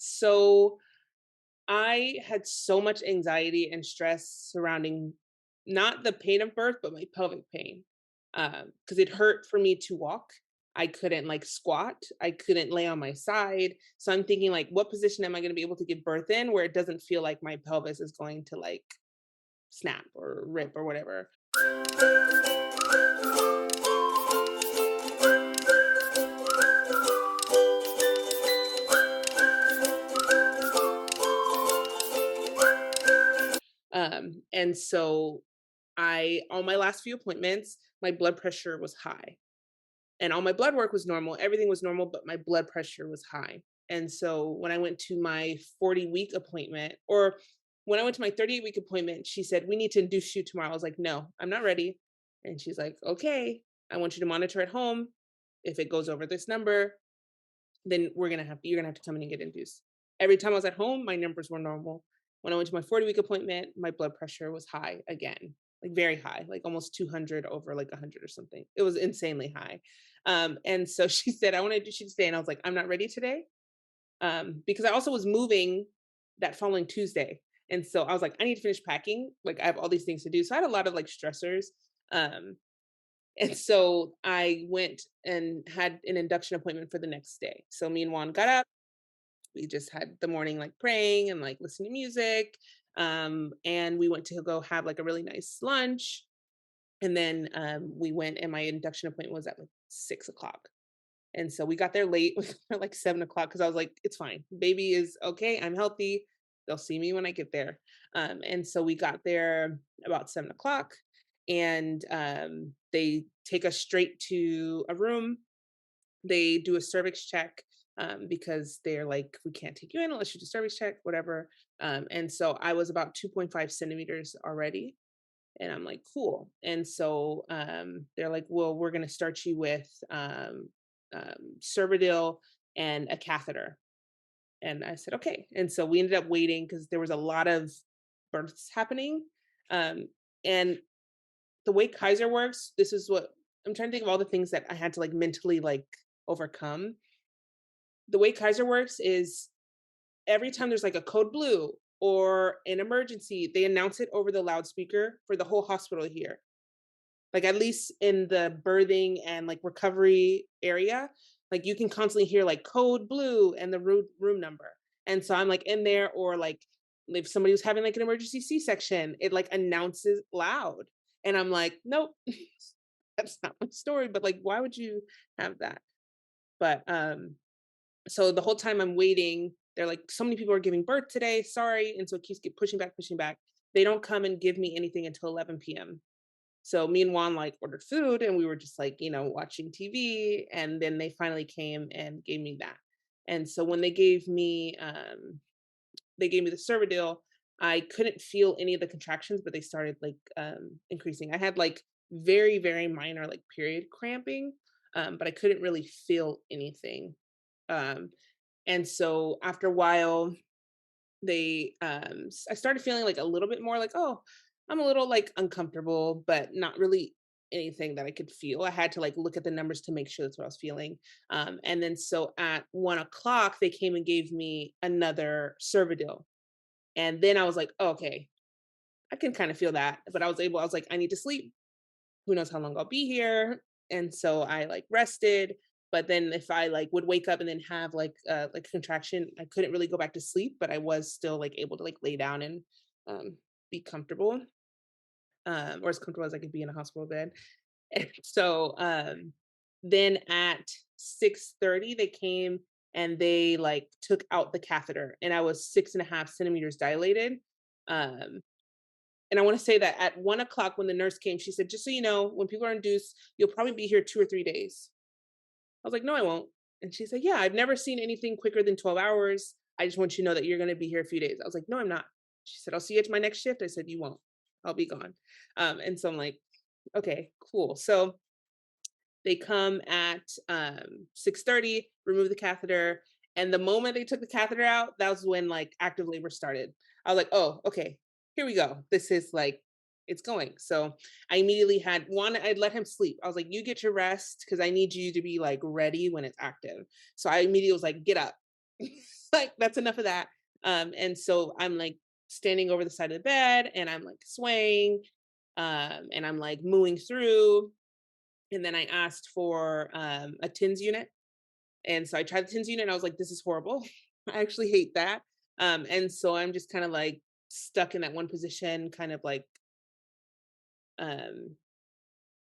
So I had so much anxiety and stress surrounding not the pain of birth, but my pelvic pain. Because it hurt for me to walk. I couldn't like squat. I couldn't lay on my side. So I'm thinking like, what position am I going to be able to give birth in where it doesn't feel like my pelvis is going to like snap or rip or whatever. And so I on my last few appointments, my blood pressure was high. And all my blood work was normal. Everything was normal, but my blood pressure was high. And so when I went to my 40-week appointment, or when I went to my 38-week appointment, she said, "We need to induce you tomorrow." I was like, "No, I'm not ready." And she's like, "Okay, I want you to monitor at home. If it goes over this number, then you're gonna have to come in and get induced." Every time I was at home, my numbers were normal. When I went to my 40-week appointment, my blood pressure was high again, like very high, like almost 200 over like 100 or something. It was insanely high. And so she said, "I want to do you today," and I was like, "I'm not ready today," because I also was moving that following Tuesday, and so I was like, "I need to finish packing. Like I have all these things to do." So I had a lot of like stressors. Um, and so I went and had an induction appointment for the next day. So me and Juan got up. We just had the morning like praying and like listening to music. And we went to go have like a really nice lunch. And then we went, and my induction appointment was at like 6 o'clock. And so we got there late, we got there like 7 o'clock because I was like, it's fine. Baby is okay. I'm healthy. They'll see me when I get there. And so we got there about 7 o'clock, and they take us straight to a room. They do a cervix check, because they're like, we can't take you in unless you do cervix check, whatever. And so I was about 2.5 centimeters already. And I'm like, cool. And so they're like, well, we're going to start you with Cervidil and a catheter. And I said, okay. And so we ended up waiting because there was a lot of births happening. Um, and the way Kaiser works, this is what I'm trying to think of all the things that I had to like mentally like overcome. The way Kaiser works is every time there's like a code blue or an emergency, they announce it over the loudspeaker for the whole hospital here. Like at least in the birthing and like recovery area, like you can constantly hear like code blue and the room number. And so I'm like in there, or like if somebody was having like an emergency C-section, it like announces loud. And I'm like, nope, that's not my story. But like, why would you have that? But so the whole time I'm waiting, they're like, so many people are giving birth today. Sorry. And so it keeps get pushing back, pushing back. They don't come and give me anything until 11 p.m. So me and Juan like ordered food, and we were just like, watching TV. And then they finally came and gave me that. And so when they gave me the Cervidil, I couldn't feel any of the contractions, but they started like increasing. I had like very, very minor like period cramping, but I couldn't really feel anything. Um, and so after a while, I started feeling like a little bit more like, oh, I'm a little like uncomfortable, but not really anything that I could feel. I had to like look at the numbers to make sure that's what I was feeling. And then so at 1 o'clock, they came and gave me another Cervidil. And then I was like, oh, okay, I can kind of feel that. But I was like, I need to sleep. Who knows how long I'll be here? And so I like rested. But then if I like would wake up and then have like contraction, I couldn't really go back to sleep, but I was still like able to like lay down and be comfortable, or as comfortable as I could be in a hospital bed. And so then at 6:30 they came and they like took out the catheter, and I was 6.5 centimeters dilated. Um and I want to say that at 1 o'clock, when the nurse came, she said, just so you know, when people are induced, you'll probably be here 2 or 3 days. I was like, no, I won't. And she said, yeah, I've never seen anything quicker than 12 hours. I just want you to know that you're going to be here a few days. I was like, no, I'm not. She said, I'll see you at my next shift. I said, you won't. I'll be gone. And so I'm like, okay, cool. So they come at 6:30, remove the catheter. And the moment they took the catheter out, that was when like active labor started. I was like, oh, okay, here we go. This is like, it's going. So I immediately had one, I'd let him sleep. I was like, you get your rest because I need you to be like ready when it's active. So I immediately was like, get up. Like, that's enough of that. And so I'm like standing over the side of the bed and I'm like swaying, and I'm like mooing through. And then I asked for a TINS unit. And so I tried the TINS unit and I was like, this is horrible. I actually hate that. And so I'm just kind of like stuck in that one position, kind of um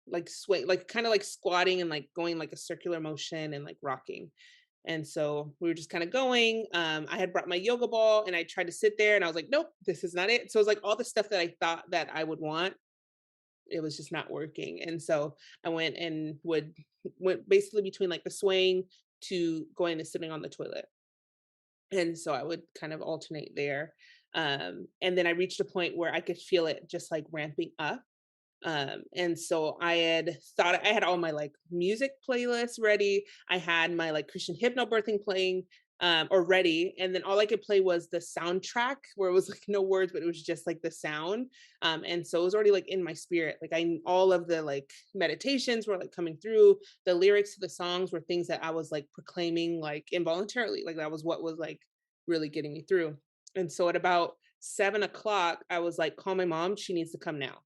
like sway, like kind of like squatting and like going like a circular motion and like rocking. And so we were just kind of going. I had brought my yoga ball and I tried to sit there and I was like, nope, this is not it. So it was like all the stuff that I thought that I would want, it was just not working. And so I went and went basically between like the swaying to going to sitting on the toilet. And so I would kind of alternate there. And then I reached a point where I could feel it just like ramping up. And so I had thought I had all my like music playlists ready. I had my like Christian hypnobirthing playing or ready. And then all I could play was the soundtrack where it was like no words, but it was just like the sound. And so it was already like in my spirit. Like I all of the like meditations were like coming through. The lyrics to the songs were things that I was like proclaiming like involuntarily. Like that was what was like really getting me through. And so at about 7 o'clock, I was like, call my mom, she needs to come now.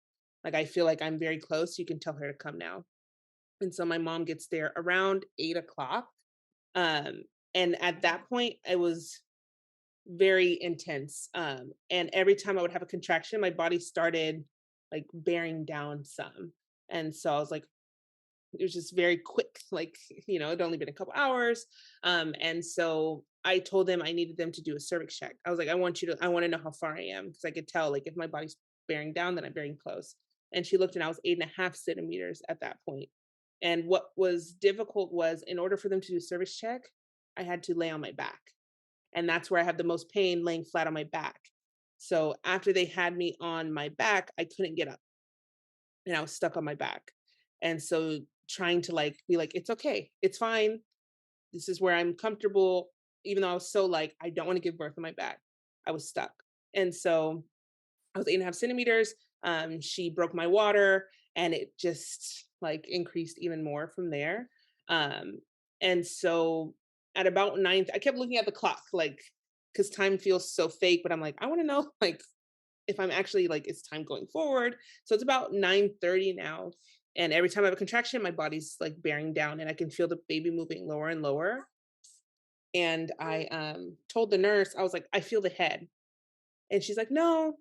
Like, I feel like I'm very close. You can tell her to come now. And so my mom gets there around 8 o'clock. Um, and at that point, it was very intense. And every time I would have a contraction, my body started like bearing down some. And so I was like, it was just very quick, like, it'd only been a couple hours. And so I told them I needed them to do a cervix check. I was like, I want to know how far I am because I could tell, like, if my body's bearing down, then I'm bearing close. And she looked and I was 8.5 centimeters at that point. And what was difficult was in order for them to do a cervix check, I had to lay on my back. And that's where I have the most pain laying flat on my back. So after they had me on my back, I couldn't get up and I was stuck on my back. And so trying to like be like, it's okay, it's fine. This is where I'm comfortable. Even though I was so like, I don't want to give birth on my back, I was stuck. And so I was 8.5 centimeters. She broke my water and it just like increased even more from there. Um, and so at about 9, I kept looking at the clock, like, because time feels so fake, but I'm like, I want to know, like, if I'm actually like, it's time going forward. So it's about 9:30 now. And every time I have a contraction, my body's like bearing down and I can feel the baby moving lower and lower. And I told the nurse, I was like, I feel the head. And she's like, no,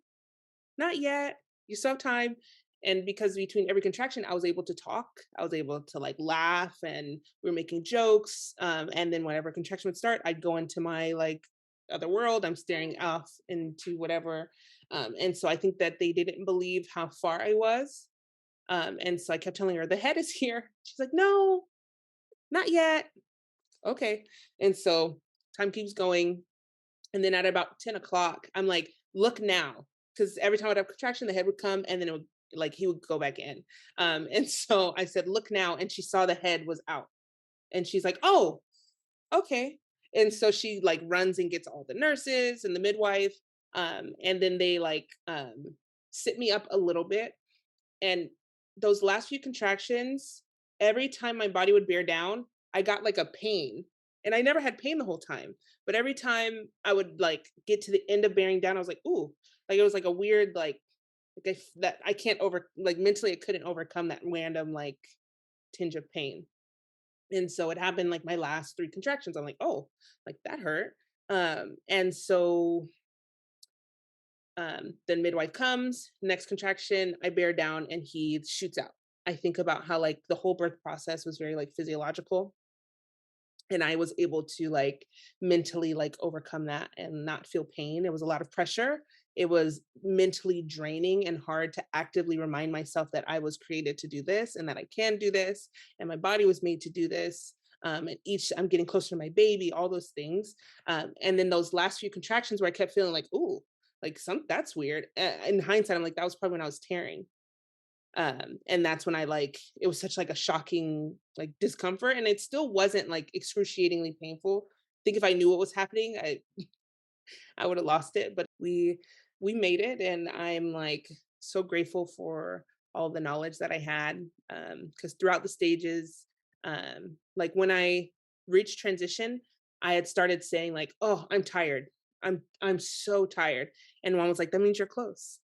not yet. You still have time. And because between every contraction, I was able to talk. I was able to like laugh and we were making jokes. And then whenever contraction would start, I'd go into my like other world. I'm staring off into whatever. And so I think that they didn't believe how far I was. And so I kept telling her, the head is here. She's like, no, not yet. Okay. And so time keeps going. And then at about 10 o'clock, I'm like, look now. Because every time I'd have contraction, the head would come and then it would like he would go back in. And so I said, look now. And she saw the head was out. And she's like, oh, okay. And so she like runs and gets all the nurses and the midwife. And then they like sit me up a little bit. And those last few contractions, every time my body would bear down, I got like a pain. And I never had pain the whole time. But every time I would like get to the end of bearing down, I was like, ooh, like it was like a weird, that I can't like mentally, I couldn't overcome that random like tinge of pain. And so it happened like my last three contractions. I'm like, oh, like that hurt. And so then midwife comes, next contraction, I bear down and he shoots out. I think about how like the whole birth process was very like physiological and I was able to like mentally like overcome that and not feel pain. It was a lot of pressure. It was mentally draining and hard to actively remind myself that I was created to do this and that I can do this and my body was made to do this. And each I'm getting closer to my baby, all those things. And then those last few contractions where I kept feeling like, ooh, like some that's weird. In hindsight, I'm like, that was probably when I was tearing. And that's when I like it was such like a shocking like discomfort and it still wasn't like excruciatingly painful. I think if I knew what was happening, I would have lost it, but we made it and I'm like so grateful for all the knowledge that I had because throughout the stages like when I reached transition, I had started saying like, "Oh, I'm tired. I'm so tired." And mom was like, "That means you're close.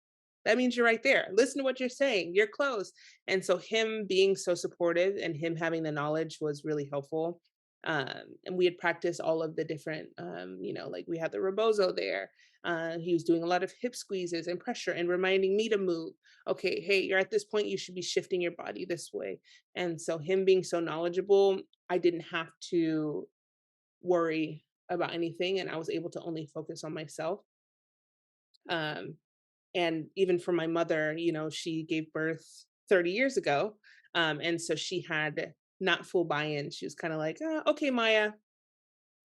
That means you're right there. Listen to what you're saying. You're close." And so him being so supportive and him having the knowledge was really helpful. And we had practiced all of the different, like we had the rebozo there. He was doing a lot of hip squeezes and pressure and reminding me to move. Okay, hey, you're at this point, you should be shifting your body this way. And so him being so knowledgeable, I didn't have to worry about anything and I was able to only focus on myself. Um, and even for my mother, she gave birth 30 years ago. And so she had not full buy-in. She was kind of like, okay, Maya,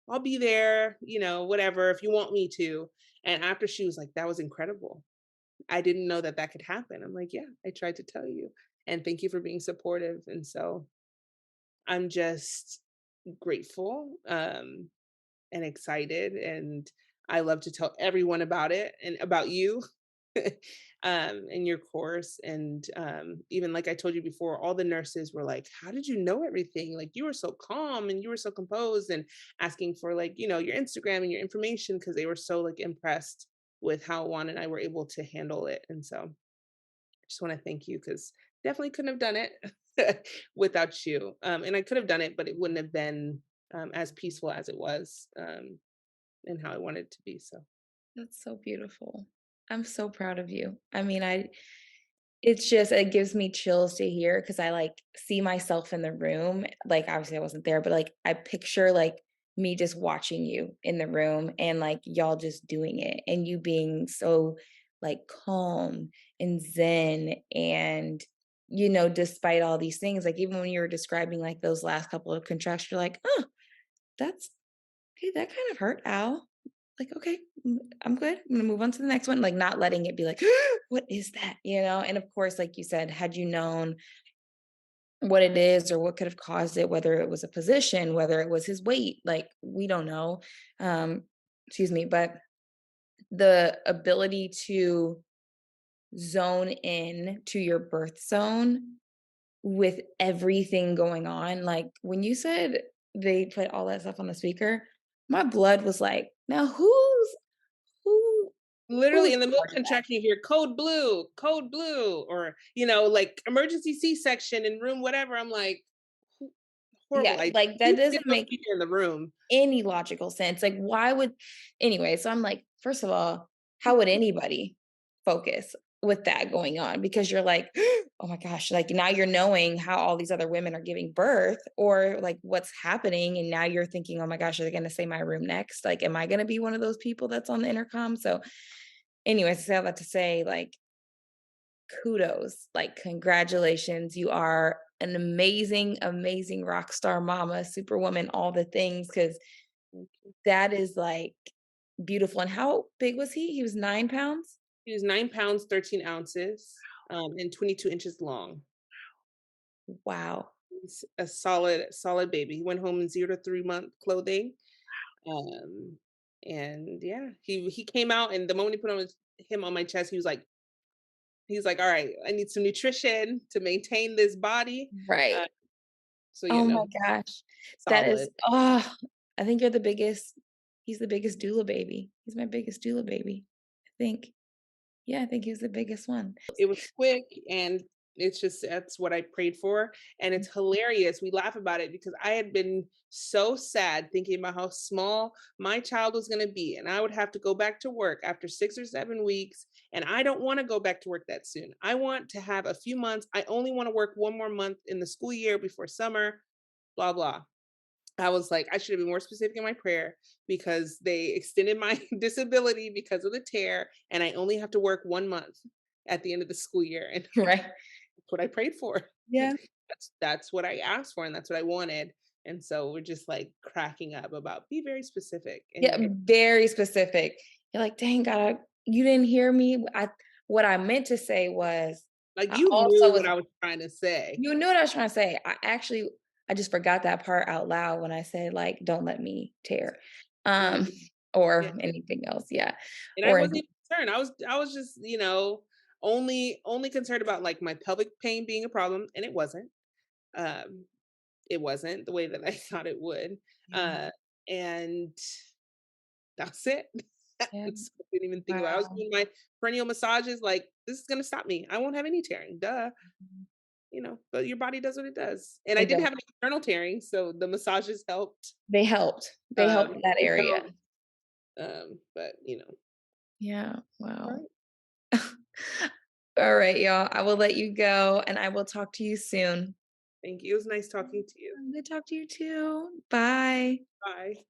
I'll be there, whatever, if you want me to. And after she was like, that was incredible. I didn't know that that could happen. I'm like, yeah, I tried to tell you. And thank you for being supportive. And so I'm just grateful. And excited, and I love to tell everyone about it and about you, and your course, and, even like I told you before, all the nurses were like, "How did you know everything? Like, you were so calm and you were so composed," and asking for, like, your Instagram and your information because they were so, like, impressed with how Juan and I were able to handle it, and so I just wanna thank you because definitely couldn't have done it without you, and I could have done it, but it wouldn't have been, as peaceful as it was, and how I wanted it to be, so That's so beautiful. I'm so proud of you. I mean, it's just it gives me chills to hear because I, like, see myself in the room, like, obviously, I wasn't there, but, like, I picture, like, me just watching you in the room and, like, y'all just doing it and you being so, like, calm and zen and, despite all these things, like, even when you were describing, like, those last couple of contractions, you're like, "Oh, that's okay, that kind of hurt, ow." Like, "Okay, I'm good. I'm gonna move on to the next one," like, not letting it be like, "What is that?" And of course, like you said, had you known what it is or what could have caused it, whether it was a position, whether it was his weight, like, we don't know. Um, excuse me, but the ability to zone in to your birth zone with everything going on, like, when you said they put all that stuff on the speaker, my blood was like, "Now who literally who's in the in middle charge of of that?" contraction, you hear code blue, or, like emergency C-section in room whatever. I'm like, "Who horrible Yeah, idea. like, that Who get doesn't the make speaker in the room?" any logical sense, like, why would anyway, so I'm like, first of all, how would anybody focus with that going on? Because you're like, "Oh my gosh," like, now you're knowing how all these other women are giving birth or, like, what's happening, and now you're thinking, "Oh my gosh, are they gonna say my room next? Like, am I gonna be one of those people that's on the intercom?" So, anyways, I say all that to say, like, kudos, like, congratulations, you are an amazing, amazing rock star mama, superwoman, all the things, because that is, like, beautiful, and how big was he? He was 9 pounds? He was 9 pounds, 13 ounces, and 22 inches long. Wow. He's a solid baby. He went home in 0 to 3-month clothing, um, and yeah, he came out, and the moment he put him on my chest, he's like, "All right, I need some nutrition to maintain this body." Right. Uh, so, Oh my no, gosh. That solid. is I think he's the biggest doula baby. He's my biggest doula baby, I think. Yeah, I think he's the biggest one. It was quick, and it's just that's what I prayed for, and it's hilarious. We laugh about it because I had been so sad thinking about how small my child was gonna be, and I would have to go back to work after 6 or 7 weeks, and I don't wanna go back to work that soon. I want to have a few months. I only wanna work 1 more month in the school year before summer, blah, blah. I was like, I should have been more specific in my prayer because they extended my disability because of the tear, and I only have to work 1 month at the end of the school year, and Right. that's what I prayed for. Yeah. That's what I asked for, and that's what I wanted, and so we're just, like, cracking up about, "Be very specific in Yeah, your." very specific. You're like, "Dang, God, you didn't hear me." What I meant to say was, Like, I you also knew what was I was trying to say. you knew what I was trying to say. I just forgot that part out loud when I said, like, "Don't let me tear," um, Mhm. Yeah, or anything else, yeah, and I or wasn't even concerned. I was just, only concerned about, like, my pelvic pain being a problem, and it wasn't. Um It wasn't the way that I thought it would. yeah. and that's it. Yeah. So I didn't even think about it. I was Wow. doing my perineal massages, like, "This is gonna stop me. I won't have any tearing, duh," Mhm. but your body does what it does. And I It didn't does. have any external tearing, so the massages helped. They helped. They helped in that It area. helped, but, Yeah, all wow. right. All right, y'all. I will let you go, and I will talk to you soon. Thank you. It was nice talking to you. Good to talk to you too. Bye. Bye.